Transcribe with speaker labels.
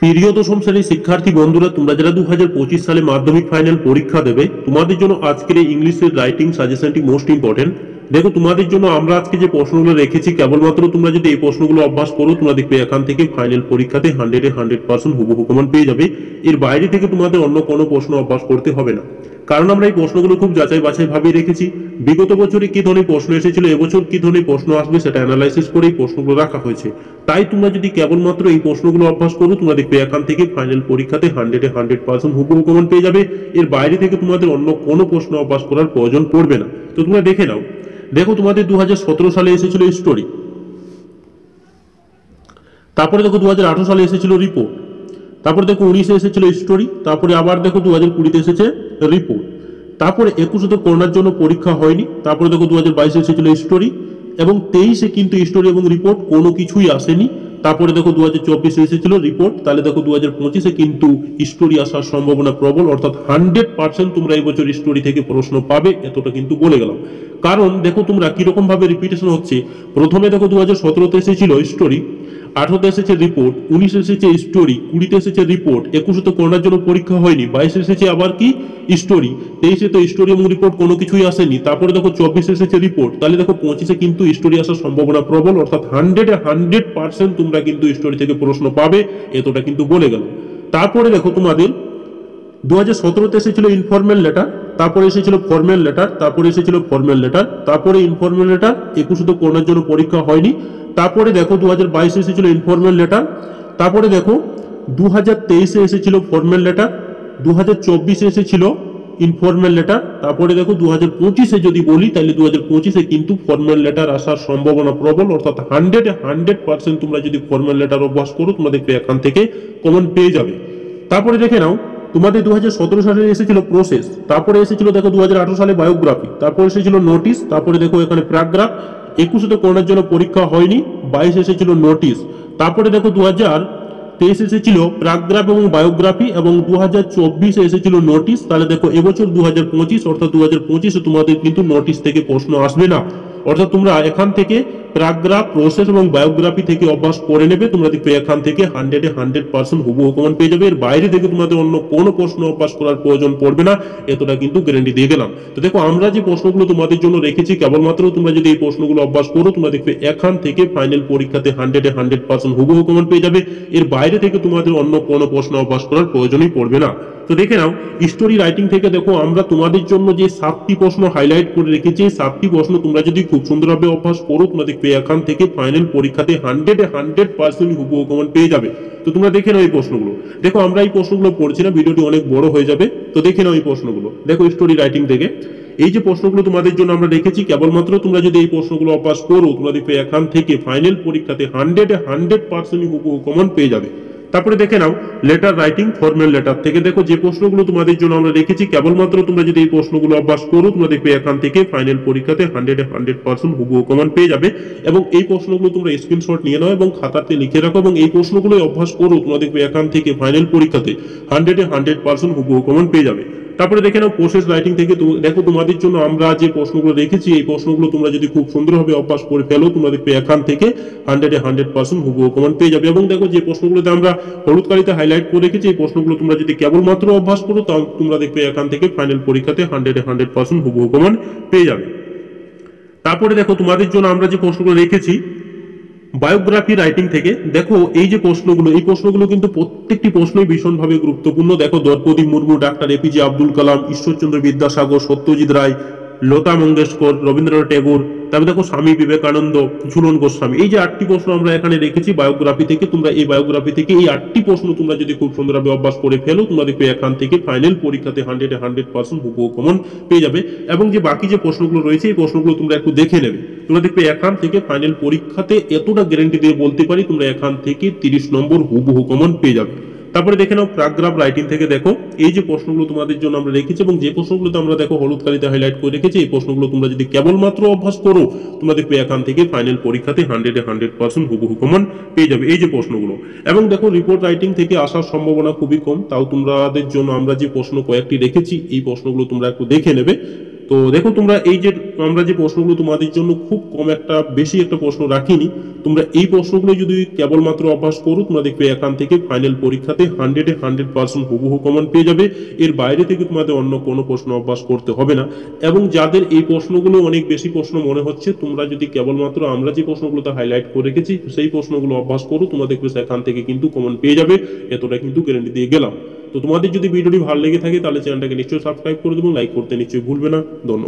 Speaker 1: প্রিয় দশম শ্রেণীর শিক্ষার্থী বন্ধুরা, তোমরা যারা 2025 সালে মাধ্যমিক ফাইনাল পরীক্ষা দেবে, তোমাদের জন্য আজকের এই ইংলিশের রাইটিং সাজেশনটি মোস্ট ইম্পর্টেন্ট। দেখো, তোমাদের জন্য আমরা আজকে যে প্রশ্নগুলো রেখেছি, কেবলমাত্র তোমরা যদি এই প্রশ্নগুলো অভ্যাস করো, তোমরা দেখবে এখান থেকে ফাইনাল পরীক্ষাতে 100% হুবহু কমন পেয়ে যাবে। এর বাইরে থেকে তোমাদের অন্য কোনো প্রশ্ন অভ্যাস করতে হবে না, কারণ আমরা এই প্রশ্নগুলো খুব যাচাই বাছাই ভাবে রেখেছি। বিগত বছরে কি ধরনের প্রশ্ন এসেছিল, এবছর কি ধরনের প্রশ্ন আসবে, সেটা অ্যানালাইসিস করে এই প্রশ্নগুলো রাখা হয়েছে। তাই তোমরা যদি কেবলমাত্র এই প্রশ্নগুলো অভ্যাস করো, তোমরা দেখবে এখান থেকে ফাইনাল পরীক্ষাতে 100% হুবহু কমন পেয়ে যাবে। এর বাইরে থেকে তোমাদের অন্য কোনো প্রশ্ন অভ্যাস করার প্রয়োজন পড়বে না। তো তোমরা দেখে নাও। দেখো, তোমাদের 2017 সালে এসেছিল স্টোরি, তারপরে দেখো 2018 সালে এসেছিল রিপোর্ট, তারপরে দেখো 19-এ এসেছিল স্টোরি, তারপরে আবার দেখো 2020-তে এসেছে রিপোর্ট, তারপরে 21-এ তো করোনার জন্য পরীক্ষা হয়নি, তারপরে দেখো 2022-এ এসেছিল স্টোরি, এবং 23-এ কিন্তু স্টোরি এবং রিপোর্ট কোনো কিছুই আসেনি। তারপরে দেখো 2024-এ এসেছিল রিপোর্ট, তাহলে দেখো 2025-এ কিন্তু স্টোরি আসার সম্ভাবনা প্রবল, অর্থাৎ 100% তোমরা এই বছর স্টোরি থেকে প্রশ্ন পাবে, এতটা কিন্তু বলে গেলাম। কারণ দেখো তোমরা কিরকম ভাবে রিপিটেশন হচ্ছে। প্রথমে দেখো 2017-তে এসেছিল স্টোরি, 18-তে এসেছে রিপোর্ট, 19-এ এসেছে স্টোরি, 20-তে এসেছে রিপোর্ট, 21-এ তো করোনার জন্য পরীক্ষা হয়নি, 22-এ এসেছে আবার কি স্টোরি, 23-এ তো স্টোরি এবং রিপোর্ট কোনো কিছুই আসেনি, তারপরে দেখো 24-এ এসেছে রিপোর্ট, তাহলে দেখো 25-এ কিন্তু স্টোরি আসার সম্ভাবনা প্রবল, অর্থাৎ 100% তোমরা কিন্তু স্টোরি থেকে প্রশ্ন পাবে, এতটা কিন্তু বলে গেল। তারপরে দেখো তোমাদের 2017-তে এসেছিল ইনফর্মাল লেটার, তারপরে এসেছিল ফর্মাল লেটার, তারপরে এসেছিল ফর্মাল লেটার, তারপরে ইনফর্মাল লেটার, 21-এ তো করোনার জন্য পরীক্ষা হয়নি, তারপরে দেখো 2022-এ এসেছিল ইনফর্মাল লেটার, তারপরে দেখো 2023-এ এসেছিল ফর্মাল লেটার, 2024-এ এসেছিল ইনফর্মাল লেটার, তারপরে দেখো 2025-এ যদি বলি, তাহলে 2025-এ কিন্তু ফর্মাল লেটার আসার সম্ভাবনা প্রবল, অর্থাৎ 100% তোমরা যদি ফর্মাল লেটার অভ্যাস করো, তোমরা দেখবে এখান থেকে কমন পেয়ে যাবে। তারপরে দেখে নাও, তোমাদের 2017 সালে এসেছিল প্রসেস, তারপরে এসেছিল দেখো 2018 সালে বায়োগ্রাফি, তারপরে এসেছিল নোটিশ, তারপরে দেখো এখানে প্যারাগ্রাফ, 21-এ তো করোনার জন্য পরীক্ষা হয়নি, 22-এ এসেছিল নোটিশ, তারপরে দেখো 2023 এসেছিল প্যারাগ্রাফ এবং বায়োগ্রাফি, এবং 2024-এ এসেছিল নোটিশ। তাহলে দেখো এবছর 2025, অর্থাৎ 2025-এ তোমাদের কিন্তু নোটিশ থেকে প্রশ্ন আসবে না, অর্থাৎ তোমরা এখান থেকে প্যারাগ্রাফ, প্রসেস এবং বায়োগ্রাফি থেকে অভ্যাস করে নেবে, তোমরা দেখবে এখান থেকে 100% হুবহু কমন পেয়ে যাবে। এর বাইরে থেকে তোমাদের অন্য কোনো প্রশ্ন অভ্যাস করার প্রয়োজন পড়বে না, এতটা কিন্তু গ্যারান্টি দিয়ে গেলাম। তো দেখো, আমরা যে প্রশ্নগুলো তোমাদের জন্য রেখেছি, কেবলমাত্র তোমরা যদি এই প্রশ্নগুলো অভ্যাস করো, তোমরা দেখবে এখান থেকে ফাইনাল পরীক্ষাতে 100% হুবহু কমন পেয়ে যাবে। এর বাইরে থেকে তোমাদের অন্য কোনো প্রশ্ন অভ্যাস করার প্রয়োজনই পড়বে না। তো দেখে নাও, স্টোরি রাইটিং থেকে দেখো আমরা তোমাদের জন্য যে 7টি প্রশ্ন হাইলাইট করে রেখেছি, 7টি প্রশ্ন তোমরা যদি খুব সুন্দরভাবে অভ্যাস করো, তোমরা দেখবে এখান থেকে ফাইনাল পরীক্ষাতে 100% হুবহু কমন পেয়ে যাবে। তো তোমরা দেখে নাও এই প্রশ্নগুলো। দেখো, আমরা এই প্রশ্নগুলো পড়ছি না, ভিডিওটি অনেক বড় হয়ে যাবে। তো দেখে নাও এই প্রশ্নগুলো। দেখো, স্টোরি রাইটিং থেকে এই যে প্রশ্নগুলো তোমাদের জন্য আমরা রেখেছি, কেবলমাত্র তোমরা যদি এই প্রশ্নগুলো অভ্যাস করো, তোমরা দেখবে এখান থেকে ফাইনাল পরীক্ষাতে 100% হুবহু কমন পেয়ে যাবে। তারপরে দেখে now later writing, formal letter থেকে দেখো যে প্রশ্নগুলো তোমাদের জন্য আমরা রেখেছি, কেবলমাত্র তোমরা যদি এই প্রশ্নগুলো অভ্যাস করো, তোমরা দেখবে এখান থেকে ফাইনাল পরীক্ষাতে 100% হুবহু কমন পেয়ে যাবে। এবং এই প্রশ্নগুলো তোমরা স্ক্রিনশট নিয়ে নাও এবং খাতাতে লিখে রাখো, এবং এই প্রশ্নগুলো অভ্যাস করো, তোমরা দেখবে এখান থেকে ফাইনাল পরীক্ষাতে 100% হুবহু কমন পেয়ে যাবে। তারপরে দেখে নাও প্রসেস রাইটিং থেকে, দেখো তোমাদের জন্য আমরা যে প্রশ্নগুলো রেখেছি, এই প্রশ্নগুলো তোমরা যদি খুব সুন্দরভাবে অভ্যাস করে ফেলো, তোমরা দেখবে এখান থেকে 100% হুবহু কমন পেয়ে যাবে। এবং দেখো, যে প্রশ্নগুলোতে আমরা হলুদ কালিতে হাইলাইট করে রেখেছি, এই প্রশ্নগুলো তোমরা যদি কেবলমাত্র অভ্যাস করো, তাও তোমরা দেখবে এখান থেকে ফাইনাল পরীক্ষাতে 100% হুবহু কমন পেয়ে যাবে। তারপরে দেখো, তোমাদের জন্য আমরা যে প্রশ্নগুলো রেখেছি বায়োগ্রাফি রাইটিং থেকে, দেখো এই যে প্রশ্নগুলো, এই প্রশ্নগুলো কিন্তু প্রত্যেকটি প্রশ্নই ভীষণভাবে গুরুত্বপূর্ণ। দেখো, দ্রৌপদী মুর্মু, ডাক্তার এপিজে আব্দুল কালাম, ঈশ্বরচন্দ্র বিদ্যাসাগর, সত্যজিৎ রায়, লতা মঙ্গেশকর, রবীন্দ্রনাথ ঠাকুর, তারপরে দেখো স্বামী বিবেকানন্দ, ঝুলন গোস্বামী, এই যে 8টি প্রশ্ন আমরা এখানে রেখেছি বায়োগ্রাফি থেকে, তোমরা এই বায়োগ্রাফি থেকে এই 8টি প্রশ্ন তোমরা যদি খুব সুন্দরভাবে অভ্যাস করে ফেলো, তোমরা দেখবে এখান থেকে ফাইনাল পরীক্ষাতে 100% হুবহু কমন পেয়ে যাবে। এবং যে বাকি যে প্রশ্নগুলো রয়েছে, এই প্রশ্নগুলো তোমরা একটু দেখে নেবে, তোমরা দেখবে এখান থেকে ফাইনাল পরীক্ষাতে এতটা গ্যারান্টি দিয়ে বলতে পারি, তোমরা এখান থেকে 30 নম্বর হুবহু কমন পেয়ে যাবে। তারপরে দেখে নাও প্যারাগ্রাফ রাইটিং থেকে, দেখো এই যে প্রশ্নগুলো তোমাদের জন্য আমরা রেখেছি, এবং যে প্রশ্নগুলোতে আমরা দেখো হলুদ কালিতে হাইলাইট করে রেখেছি, এই প্রশ্নগুলো তোমরা যদি কেবলমাত্র অভ্যাস করো, তোমরা দেখবে এখান থেকে ফাইনাল পরীক্ষাতে 100% হুবহু কমন পেয়ে যাবে এই যে প্রশ্নগুলো। এবং দেখো, রিপোর্ট রাইটিং থেকে আসার সম্ভাবনা খুবই কম, তাও তোমাদের জন্য আমরা যে প্রশ্ন কয়েকটি রেখেছি, এই প্রশ্নগুলো তোমরা একটু দেখে নেবে। তো দেখো তোমরা এই যে আমরা যে প্রশ্নগুলো তোমাদের জন্য খুব কম একটা বেশি একটা প্রশ্ন রাখিনি, তোমরা এই প্রশ্নগুলো যদি কেবলমাত্র অভ্যাস করো তোমরা দেখবে এখান থেকে ফাইনাল পরীক্ষাতে 100% হুবহু কমন পেয়ে যাবে। এর বাইরে থেকে তোমাদের অন্য কোনো প্রশ্ন অভ্যাস করতে হবে না। এবং যাদের এই প্রশ্নগুলো অনেক বেশি প্রশ্ন মনে হচ্ছে, তোমরা যদি কেবলমাত্র আমরা যে প্রশ্নগুলোতে হাইলাইট করে রেখেছি সেই প্রশ্নগুলো অভ্যাস করো, তোমরা দেখবে সেখান থেকে কিন্তু কমন পেয়ে যাবে, এতটা কিন্তু গ্যারান্টি দিয়ে গেলাম। তো তোমাদের যদি ভিডিওটি ভালো লেগে থাকে তাহলে চ্যানেলটাকে নিশ্চয়ই সাবস্ক্রাইব করে দেবো, লাইক করতে নিশ্চয়ই ভুলবে না। ধন্যবাদ।